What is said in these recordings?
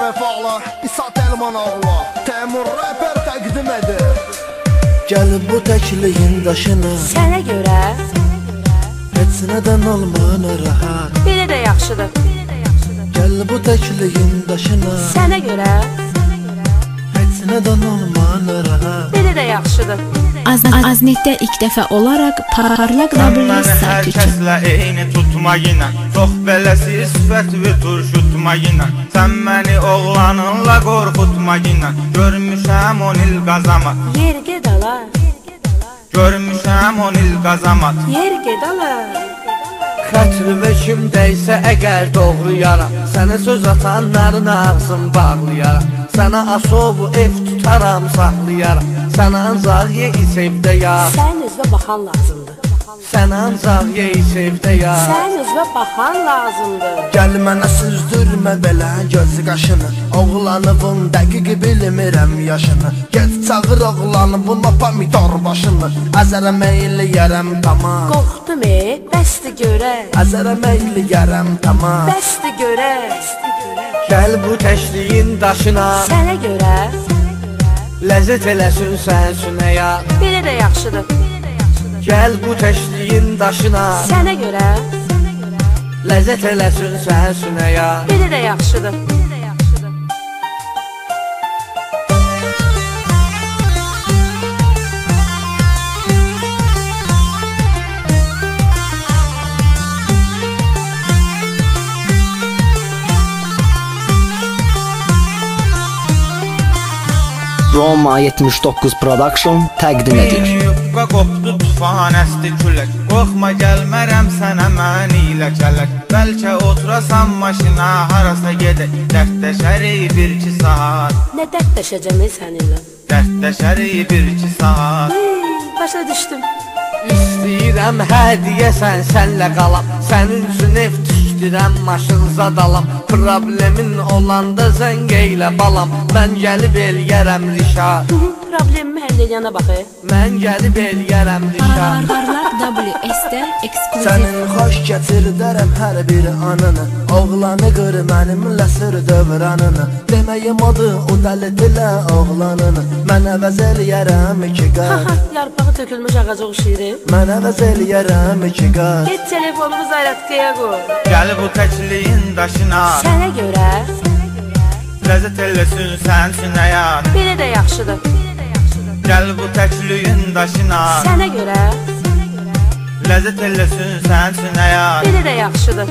vefalı İsat Elmanoğlu Temur Rapper təqdim edir. Gəl bu təkliyin daşına, Sənə görə heç nədən olma narahat. belə də yaxşıdır. Gəl bu təkliyin daşına, Sənə görə heç nədən olma narahat. belə də yaxşıdır. Aznetdə ilk dəfə olaraq parlaq W Hər sayt üçün kəslə eyni tutma yinə. Çox beləsi sifət və turşutma yinə. Sən məni oğlanınla qorxutma yinə. Görmüşəm 10 il qazamat. Yer gedala, Görmüşəm 10 il qazamat. yer gedala. Xətrimə kimdəysə əgər doğruyaram, sənə söz atanların ağzın bağlayaram. Sənə asovu ev tutaram, saxlayaram. Sənə ancaq yeyi sevdə yar, Sən özünə baxan lazımdır. sənə ancaq yeyi sevdə yar. Sən özünə baxan lazımdır. Gəl mənə süzdürmə belə göz qaşını, oğlanımın dəqiq bilmirəm yaşını. Get çağır oğlanı buna pomidor başını, Əzərə meyli yerəm tamam, Qorxdum bəsdi görə, Əzərə meyli yerəm tamam. bəsdi görə. Gəl bu təkliyin daşına, Sənə görə ləzzət eləsin sənsinə yar. belə də yaxşıdır. Gəl bu təkliyin daşına, Sənə görə ləzzət eləsin sənsinə yar. belə də yaxşıdır. Roma 79 Production təqdim edir. Bir yufqa qopdu tufan əsdi külək. Qorxma gəlmərəm sənə mən ilə kələk. Bəlkə oturasam maşına harasa gedək. Dərdləşərik 1-2 saat. Nə dərdləşəcəm səninlə? Dərdləşərik 1-2 saat. Başa düşdüm. İstəyirəm hədiyə sənlə qalam, sənin üçün ev tikdirəm, maşın zadalam. Problemin olanda zəng eylə balam, mən gəlib eləyərəm rişad. Problemimi həll edənə bax. Mən gəlib eləyərəm rişad. Parlaq WS-də eksklüziv Sənin xoş gətirdərəm hər bir anını, oğlanı qır mənimlə sür dövranını. Deməyim odur o dəli dilə oğlanını, mən əvəz eləyərəm iki qat, Yarpağı tökülmüş ağaca oxşayırım. mən əvəz eləyərəm iki qat. Get telefonumu zayratqaya qoy. Gəl bu təkliyin daşına. Sənə görə Ləzzət eləsin sənsin həyat. belə də yaxşıdır. Gəl bu təkliyin daşına. Sənə görə Ləzzət eləsin sənsin həyat. belə də yaxşıdır.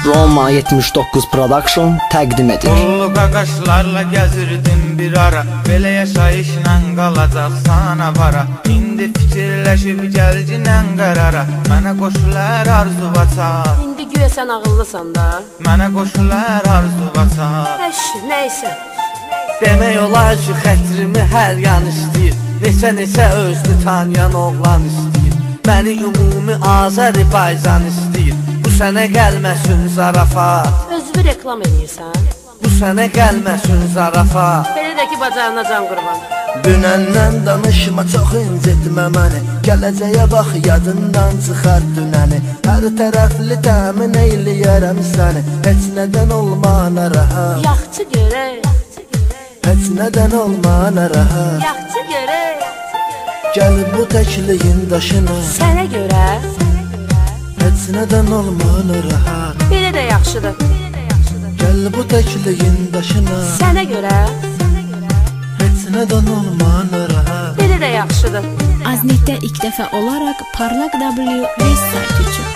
Roma 79 Production təqdim edir. Qullu qaqaşlarla gəzirdim bir ara. Belə yaşayışla qalacaq sana vara. İndi fikirləşib gəlcinən qərara. Mənə qoşular arzu vaçar. İndi güya sən ağıllısan da. Mənə qoşular arzu vaçar. Əş, nəysə. Demək olar ki, xətrimi hər yan istəyir, neçə özlü tanıyan oğlan istəyir. Məni ümumi Azərbaycan istəyir, bu sənə gəlməsin zarafat. Özünü reklam edirsən. Bu sənə gəlməsin zarafat. Belə də ki, bacağına can qurban. Dünəndən danışma, çox incitmə məni, gələcəyə bax yadından çıxar dünəni. Hər tərəfli təmin eyləyərəm səni, heç nədən olma narahat. Yaxçı görək, Heç nədən olma narahat. yaxçı görək. Gəl bu təkliyin daşına, Sənə görə heç nədən olma narahat. belə də yaxşıdır. Gəl bu təkliyin daşına, Sənə görə heç nədən olma narahat. belə də yaxşıdır. Aznetdə ilk dəfə olaraq parlaq WS sayt üçün